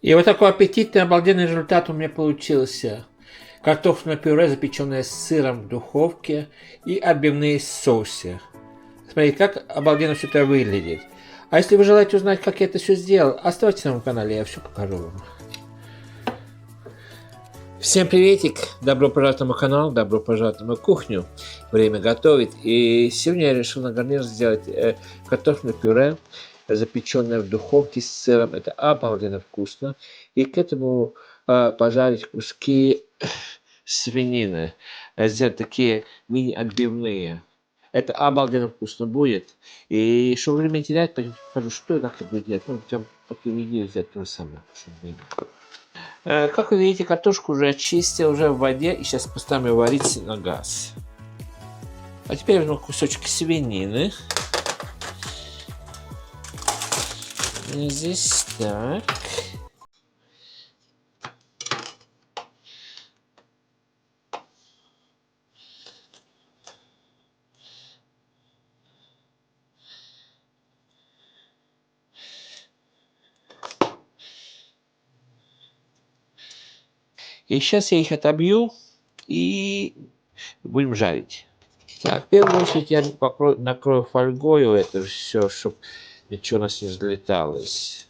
И вот такой аппетитный, обалденный результат у меня получился. Картофельное пюре, запеченное с сыром в духовке и отбивные в соусе. Смотрите, как обалденно все это выглядит. А если вы желаете узнать, как я это все сделал, оставайтесь на моем канале, я все покажу вам. Всем приветик! Добро пожаловать на мой канал, добро пожаловать на мою кухню. Время готовить. И сегодня я решил на гарнир сделать картофельное пюре, запеченное в духовке с сыром. Это обалденно вкусно. И к этому пожарить куски свинины. Сделать такие мини-отбивные. Это обалденно вкусно будет. И чтобы время терять, покажу, что я как буду делать. Ну, прям по видео сделать то же самое. Как вы видите, картошку уже очистил, уже в воде. И сейчас поставим ее варить на газ. А теперь возьму кусочек свинины. И здесь так. И сейчас я их отобью и будем жарить. Так, в первую очередь я накрою фольгою это все, чтобы ничего у нас не взлеталось.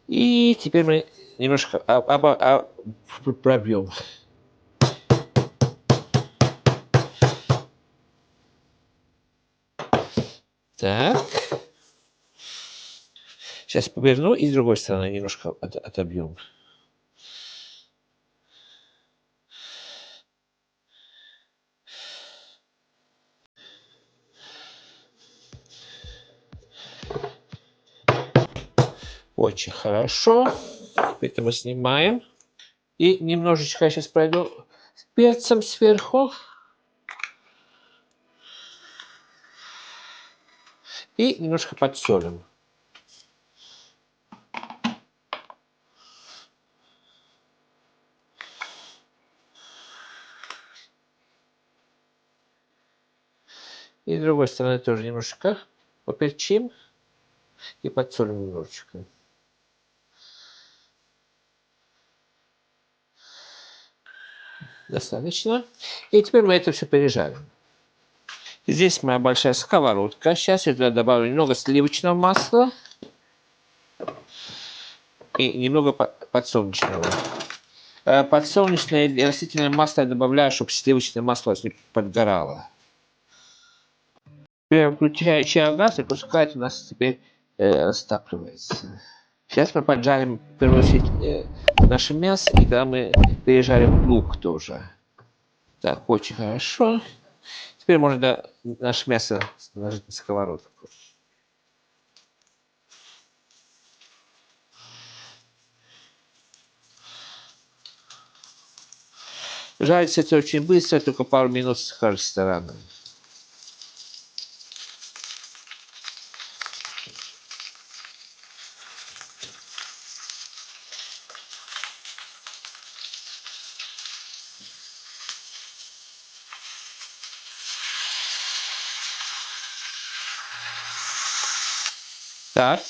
И теперь мы немножко пробьем. Так. Сейчас поверну и с другой стороны немножко отобьем. Очень хорошо. Теперь это мы снимаем. И немножечко я сейчас пройду с перцем сверху. И немножко подсолим. И с другой стороны тоже немножко поперчим и подсолим немножечко. Достаточно. И теперь мы это все пережарим. Здесь моя большая сковородка. Сейчас я туда добавлю немного сливочного масла и немного подсолнечного. Подсолнечное и растительное масло я добавляю, чтобы сливочное масло не подгорало. Теперь включаю газ, и пускай это у нас теперь растапливается. Сейчас мы поджарим в первую очередь наше мясо, и тогда мы пережарим лук тоже. Так, очень хорошо. Теперь можно наше мясо положить на сковородку. Жарится это очень быстро, только пару минут с каждой стороны. Так,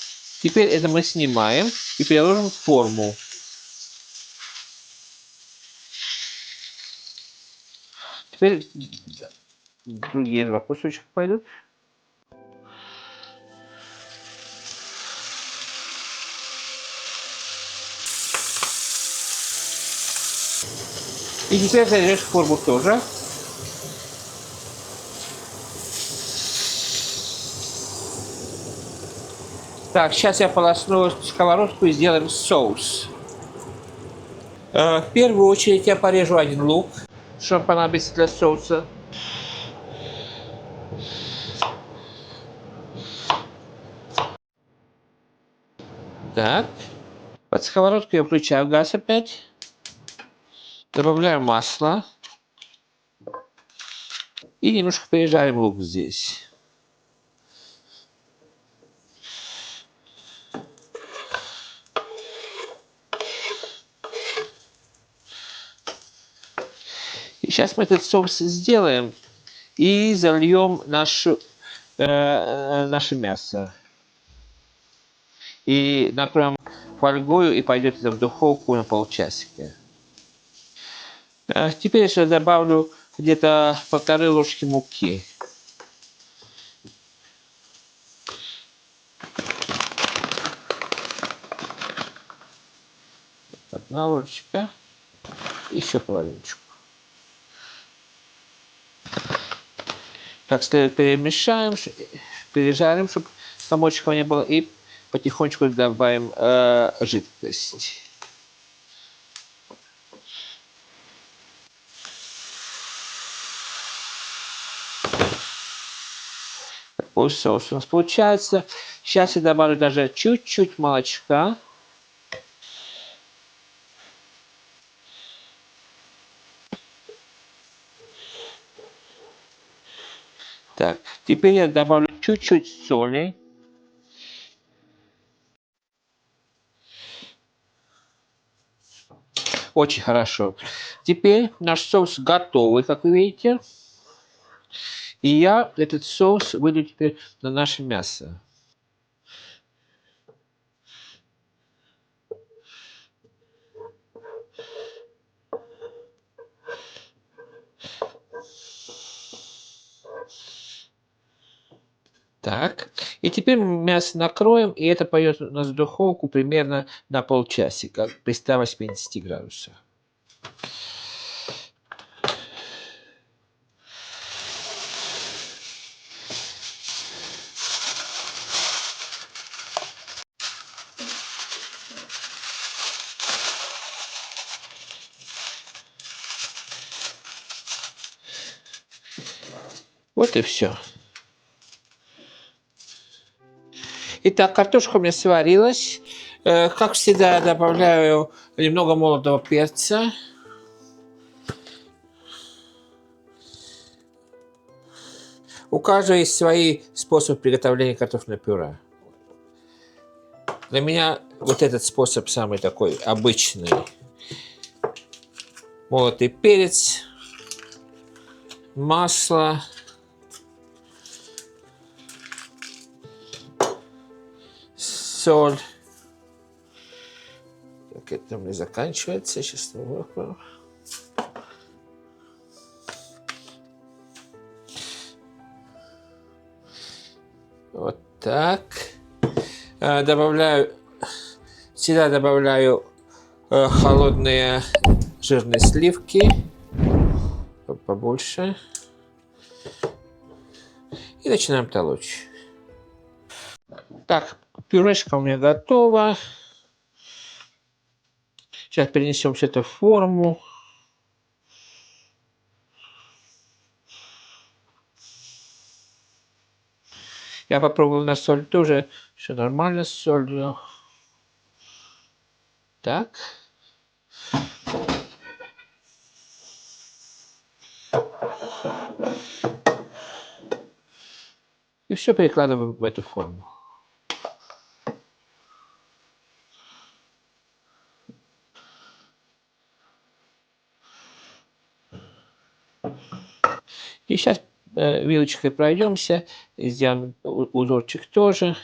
теперь это мы снимаем и переложим в форму. Теперь другие два кусочка пойдут. И теперь зальешь форму тоже. Так, сейчас я полосну сковородку и сделаем соус. В первую очередь я порежу один лук, что понадобится для соуса. Так. Под сковородку я включаю газ опять. Добавляю масло. И немножко пережарим лук здесь. И сейчас мы этот соус сделаем. И зальем наше мясо. И накроем фольгою и пойдет это в духовку на полчасика. Теперь еще добавлю где-то 1,5 ложки муки. Одна ложечка. Еще половиночку. Как следует перемешаем, пережарим, чтобы комочков не было. И потихонечку добавим жидкость. Такой соус у нас получается. Сейчас я добавлю даже чуть-чуть молочка. Так, теперь я добавлю чуть-чуть соли. Очень хорошо. Теперь наш соус готовый, как вы видите. И я этот соус вылью теперь на наше мясо. Так, и теперь мясо накроем, и это пойдет у нас в духовку примерно на полчасика при 180 градусах. Вот и все. Итак, картошка у меня сварилась. Как всегда, я добавляю немного молотого перца. У каждого есть свои способы приготовления картофельного пюре. Для меня вот этот способ самый такой обычный. Молотый перец, масло, соль. Так, это у меня заканчивается. Сейчас выпью. Вот так. Всегда добавляю холодные жирные сливки. Побольше. И начинаем толочь. Так, пюрешка у меня готова. Сейчас перенесем все это в форму. Я попробовал на соль тоже. Все нормально с солью. Так. И все перекладываем в эту форму. И сейчас вилочкой пройдемся, сделаем узорчик тоже.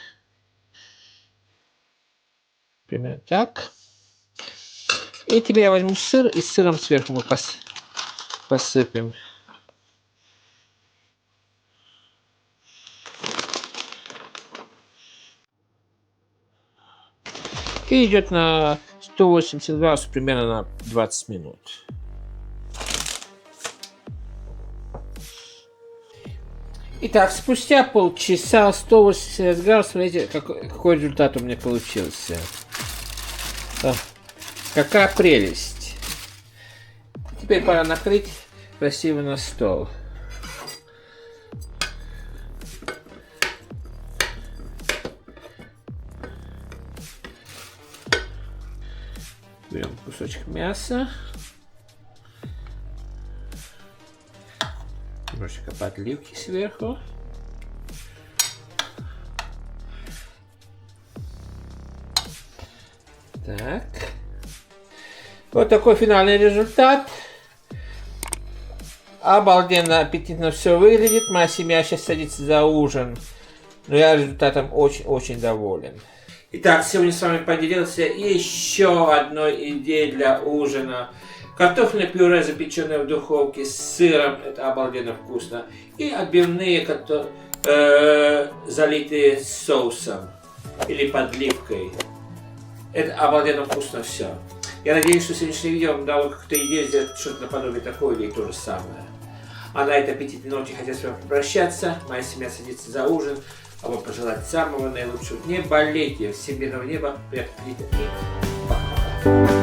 Примерно так. И теперь я возьму сыр, и сыром сверху мы посыпем. И идет на 180 градусов примерно на 20 минут. Итак, спустя полчаса 180 градусов, смотрите, какой результат у меня получился. Какая прелесть. Теперь пора накрыть красиво на стол. Берем кусочек мяса. Немножечко подливки сверху. Так. Вот такой финальный результат. Обалденно аппетитно все выглядит. Моя семья сейчас садится за ужин. Но я результатом очень доволен. Итак, сегодня с вами поделился еще одной идеей для ужина. Картофельное пюре, запеченное в духовке с сыром. Это обалденно вкусно. И отбивные, залитые соусом или подливкой. Это обалденно вкусно все. Я надеюсь, что сегодняшнее видео вам дало какую-то идею сделать что-то наподобие такое или то же самое. А на этой аппетитной ноте хотел с вами попрощаться. Моя семья садится за ужин. А вам пожелать самого наилучшего. Не болейте. Всем мирного неба. Приятного аппетита и пока-пока.